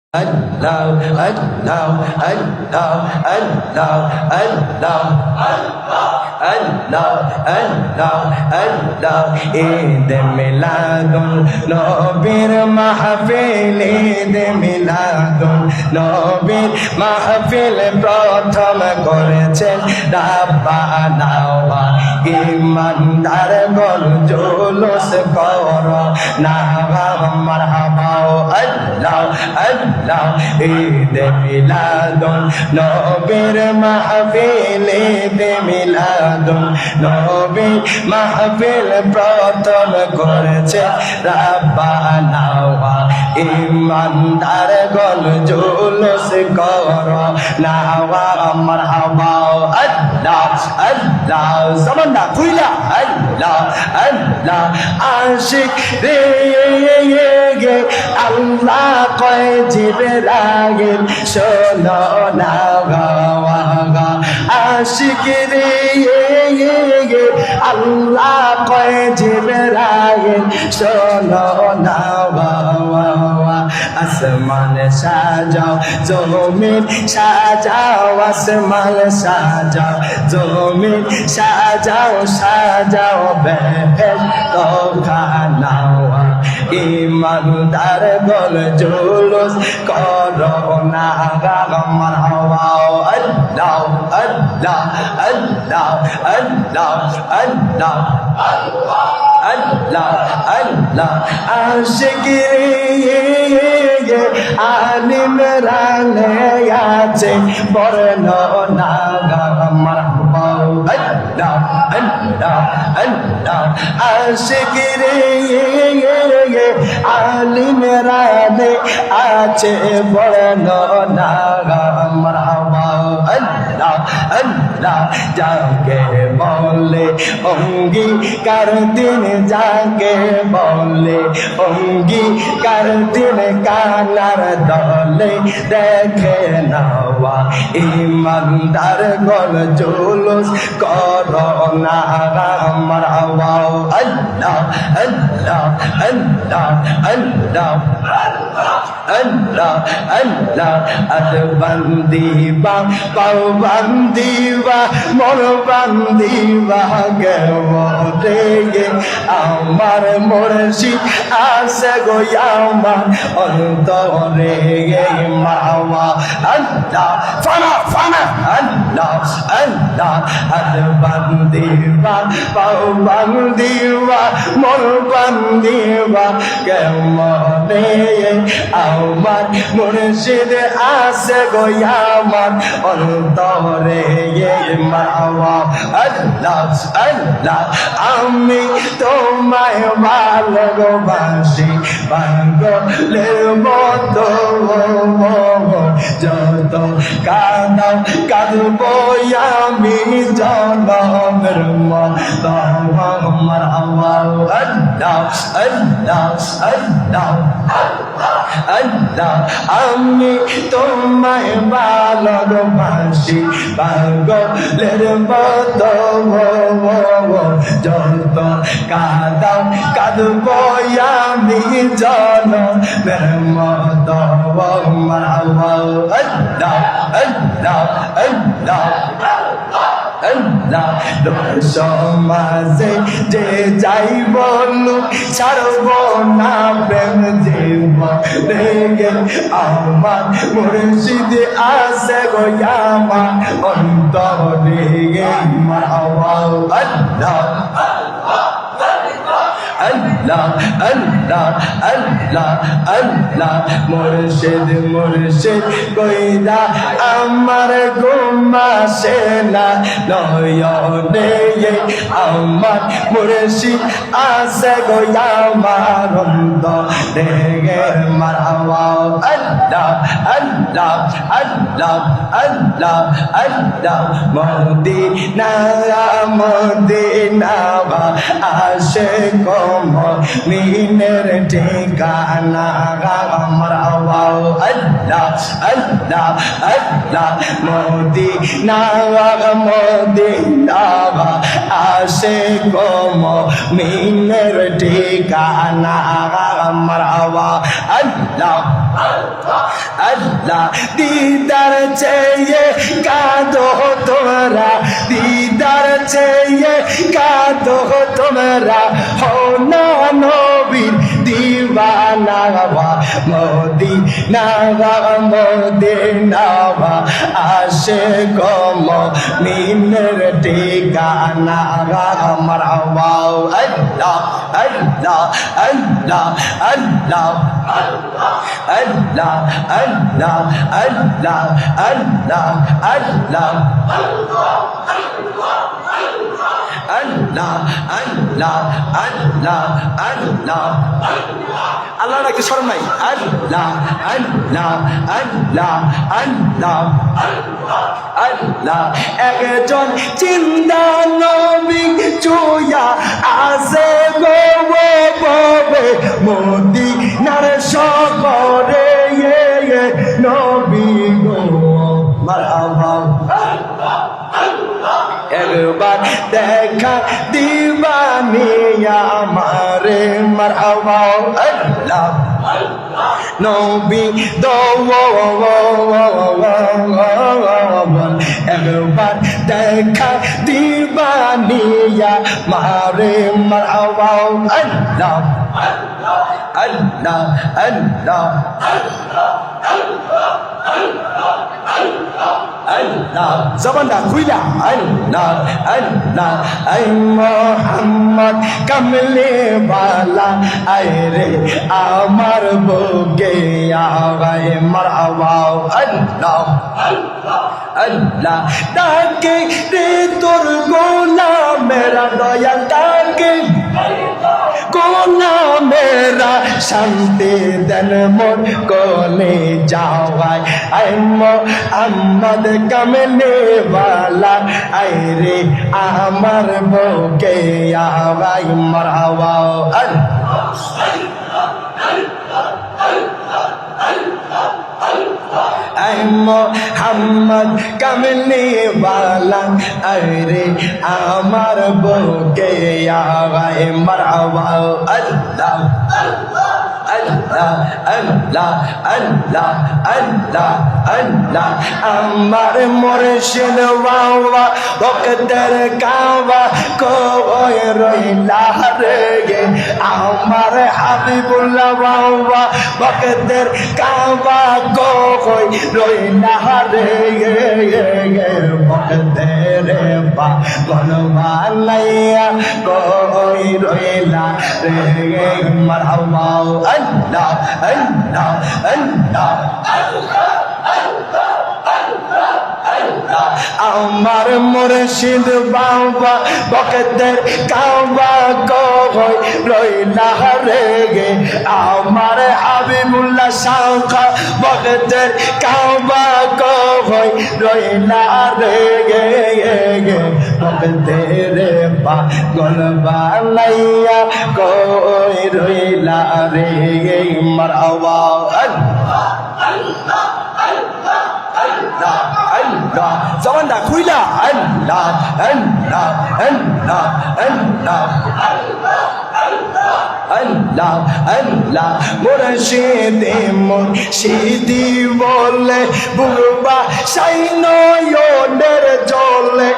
Allah, Allah, Allah, Allah, Allah, Allah, Allah, Allah, Eid মিলাদুন নবীর মাহফিল, ঈদ মিলাদুন নবীর মাহফিল প্রথম করেছেন রাব্বানা ওয়া ইমানদার গল জুলুস কর না মারহাবা আল্লাহ আল্লাহ ঈদ মিলাদুন নবীর মাহফিল, ঈদ মিলাদুন নবীর মাহফিল প্রথম করেছে রাব্বানা ওয়া ইমানদার গল জুলুস কর না মারহাবা আল্লাহ আল্লাহ জবানটা খুইলা আল্লাহ আল্লাহ আশিক রে আল্লাহ কয় জিবরাইল শোনো না গা আশিক রে আল্লাহ কয় জিবরাইল শোনো না গা আসমান সাজাও জমিন সাজাও আসমান সাজাও জমিন সাজাও সাজাও বেহেশত খানাও ইমানদার গল জুলুস করো না মারহাবা আল্লাহ আল্লাহ আল্লাহ আল্লাহ আল্লাহ আল্লাহ আল্লাহ আশিকি আলিম রানে আছে বর্ণনা মারহাবা আল্লাহ আল্লাহ আল্লাহ আশিকি আলিম রানে আছে বর্ণনা মারহাবা আল্লাহ আল্লাহ যাকে বলে অঙ্গীকার দিন, যাকে বলে অঙ্গীকার দিন কানার দলে দেখে নাওয়া ইমানদার গল জুলুস করো না মারহাবা আল্লাহ আল্লাহ আল্লাহ আল্লাহ আল্লাহ আল্লাহ আদ বন্দিবা পাও বন্দিবা মোর বন্দিবা গে আমার মুর্শিদ আছে গো আমার অন্তরে মাওয়া আল্লাহ ফানা ফানা আল্লাহ আল্লাহ আদ বন্দিবা পাও বন্দিবা মোর বন্দিবা গে আমার মুর্শিদ আছে গো আমার অন্তরে মাওয়া আল্লাহ আল্লাহ আমি তোমায় ভালোবাসি পাগলের মতো যত কাঁদাও কাঁদবো আমি জনমের মতো মারহাবা আল্লাহ আল্লাহ আল্লাহ আল্লাহ আমি তোমায় ভালোবাসি পাগলের মতো যত কাঁদাও কাঁদবো আমি জনমের মতো মারহাবা আল্লাহ আল্লাহ আল্লাহ আল্লাহ সমাজে যে যাই বলু ছাড়ব না প্রেম জীব রেগে আমার মুর্শিদ আছে গো আমার অন্তরে মারহাবা আল্লাহ আল্লাহ আল্লাহ আল্লাহ আল্লাহ মুর্শিদ মুর্শিদ কইরা আমার ঘুম আসে না নয়নে আমার মুর্শিদ আছে গো আমার অন্তরে মারহাবা আল্লাহ আল্লাহ আল্লাহ আল্লাহ আল্লাহ মদিনা মদিনা আসে মিনের ঠিকানা মারহাবা আল্লাহ আল্লাহ আল্লাহ মদিনা মদিনা আসে মিনের ঠিকানা মারহাবা আল্লাহ আল্লাহ দিদার চেয়ে কাঁদো তোমরা দিদার চেয়ে কাঁদো তোমরা হো না নবীর দিওয়ানা মদিনা মদিনা আশিক মুমিনের ঠিকানা মারহাবা আল্লাহ আল্লাহ আল্লাহ আল্লাহ আল্লাহ আল্লাহ আল্লাহ আল্লাহ আল্লাহ আল্লাহ আল্লাহ আল্লাহ আল্লাহ আল্লাহ নাকি শরম নাই আল্লাহ আল্লাহ আল্লাহ আল্লাহ আল্লাহ একজন চিন্তা নবী চুয়া আসে গো ববে মদিনার শহরে নবী গো মারহাবা একবার দেখা দিবানি আমারে মারহাবা আল্লাহ নবী একবার দেখা দিবানি আমারে মারহাবা আল্লাহ আল্লাহ আল্লাহ আল্লাহ জবানটা খুইলা আল্লাহ আল্লাহ আই মোহাম্মদ কামলে বালা আয় রে আমার বুকে আওয়াই মারহাবা আল্লাহ আল্লাহ ডাকে রে তোর গোলামেরা দয়াল ডাকে গোলামেরা শান্তি দেন মোর কোলে যাওয়ায় আই মোহাম্মদ কামলে বালা আয় রে আমার বুকে আওয়াই মারহাবা আই মোহাম্মদ কামলে বালা আয় রে আমার বুকে আওয়াই মারহাবা আল্লাহ আল্লাহ আল্লাহ আল্লাহ আল্লাহ আল্লাহ আমার মুর্শিদ বাবা ভক্তের কাবা কই রইলা রে আমার হাবিবুল্লাহ বাবা ভক্তের কাবা কই রইলা রে ভক্তের পাগল বানাইয়া কই রইলা রে মারহাবা আল্লাহ আল্লাহ আল্লাহ আমার মুর্শিদ বাবা ভক্তের কাবা কই রইলা রে আমার হাবিবুল্লাহ শাখা ভক্তের কাবা কই রইলা রে ভক্তের পাগল বানাইয়া কই রইলা রে মারহাবা আল্লাহ আল্লাহ আল্লাহ আল্লাহ আল্লাহ জবানটা খুইলা আল্লাহ আল্লাহ আল্লাহ আল্লাহ আল্লাহ আল্লাহ মুর্শিদে মুর্শিদি বলে বুবা সাই নয়নের জলে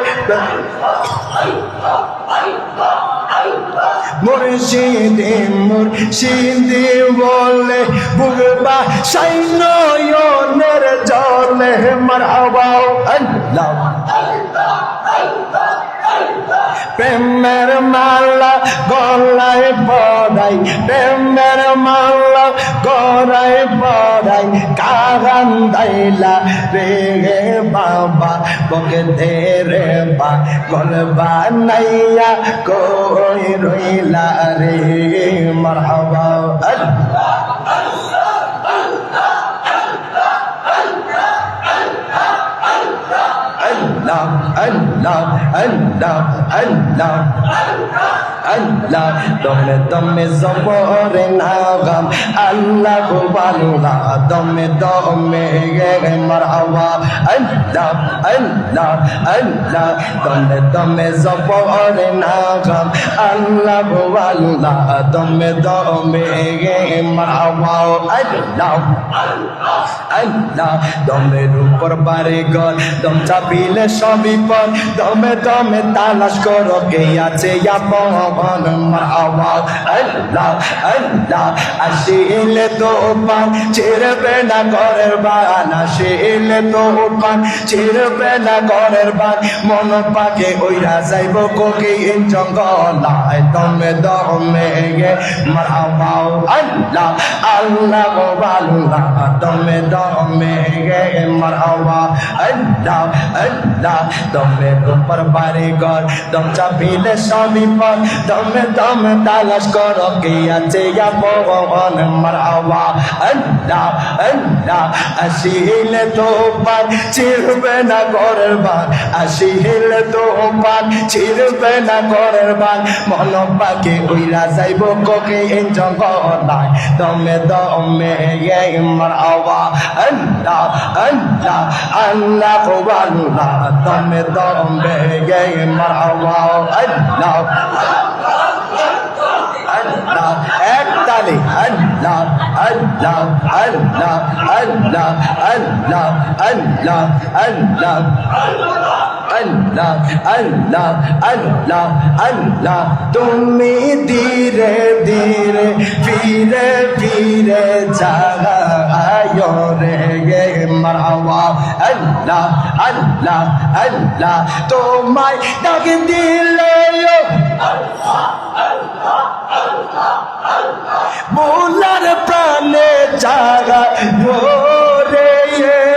মুর্শিদে মুর্শিদি বলে বুবা সাই নয়নের জলে মারহাবা আল্লাহ প্রেমের মালা গলায় পড়াই প্রেমের মালা গলায় পড়াই কাগান দাইলা রে বাবা বকে রে বা গল বানাইয়া কই রইলা রে মারহাবা আল্লাহ Allah, Allah, Allah, Allah. আল্লাহ দমে দমে জবরে নাগাম আল্লাহ আল্লাহ দমে দমে গে মারহাবা আল্লাহ আল্লাহ আল্লাহ দমে দমে জবরে নাগাম আল্লাহ আল্লাহ দমে দমে গে মারহাবা আল্লাহ আল্লাহ দমের উপর বাড়ি ঘর দম চাপিলে সবই পর দমে দমে তালাশ করো কে আছে আপন মারহাবা আল্লাহ আল্লাহ আসিলে তো পান ছিড়বে না ঘরের বান আসিলে তো পান ছিড়বে না ঘরের বান মন পাকে ওইরা যাইব কোকি জঙ্গলায় দমে দমে গে মারহাবা আল্লাহ আল্লাহ আল্লাহ দমে দমে গে মারহাবা আল্লাহ আল্লাহ দমে উপর বাড়ি ঘর দম চাপিলে সবই পর দমে দমে তালাশ করো কে আছে আপন মারহাবা আল্লাহ আল্লাহ আসিলে তো পান ছিড়বে না ঘরের বান আসিলে তো পান ছিড়বে না ঘরের বান মন পাকে উইরা যাইব কোকে জঙ্গলায় দমে দমে গে মারহাবা আল্লাহ আল্লাহ আল্লাহ আল্লাহ দমে দমে গে মারহাবা আল্লাহ আল্লাহ এক তালি আল্লাহ আল্লাহ আল্লাহ আল্লাহ আল্লাহ আল্লাহ আল্লাহ আল্লাহ আল্লাহ আল্লাহ আল্লাহ তুমি ধীরে ধীরে ফিরে ফিরে যাও রে গে মারহাবা আল্লাহ আল্লাহ আল্লাহ তোমায় ডাক দিলে বোলার প্রাণে জাগা রে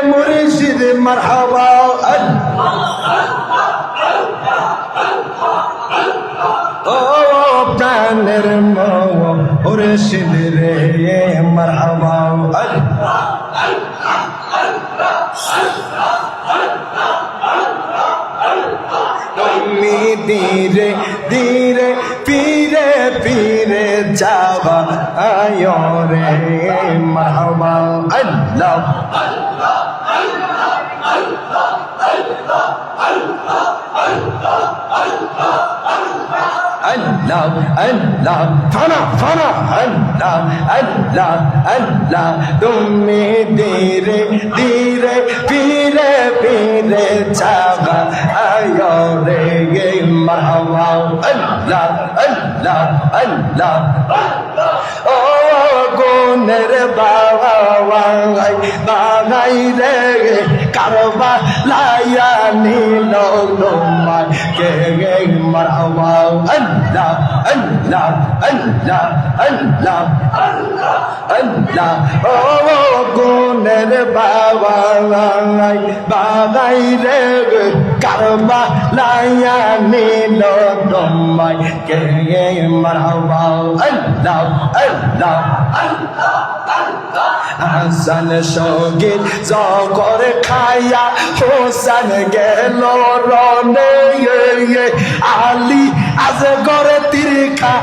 মুর্শিদ মারহাবা ও প্রাণের মুর্শিদ রে মারহাবা তুমি ধীরে ধীরে ফিরে ফিরে যাওয়া আয়ো রে মারহাবা আল্লাহ আল্লাহ আল্লাহ ফানা ফানা আল্লাহ আল্লাহ আল্লাহ তুমি ধীরে ধীরে ফিরে ফিরে যাওয়া আয়ো রে মারহাবা আল্লাহ আল্লাহ আল্লাহ ও গুনের বাবাই বাগাই রে কারবা লাইয়া নীল তোমায় কে গে মারহাবা আল্লাহ আল্লাহ আল্লাহ আল্লাহ আল্লাহ ও গুনের বাবাই বাগাই রে কারবা লাইয়া নীল তোমায় কে গে মারহাবা আল্লাহ আল্লাহ হাসান সঙ্গীত জগর খায়া হোসেন গেল রনে আলী আজ গরে তীরখা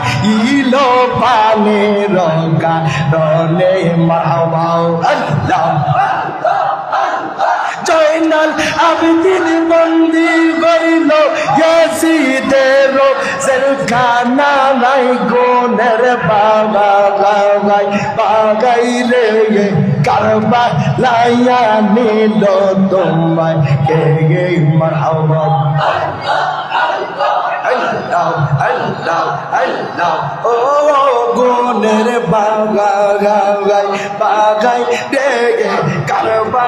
ইলো পানে রঙ্গা রনে মারহাবা আল্লাহ জয়নাল আবেদিন বন্দি গইল ইয়াসিদের জেলখানা নাই গোনের বাবা গাই বাগাই রে কারবা লাইয়া নীল তোমায় কে গে মারহাবা আল্লাহ আল্লাহ আল্লাহ ও গোনের বাগাই বাগাই রে কারবা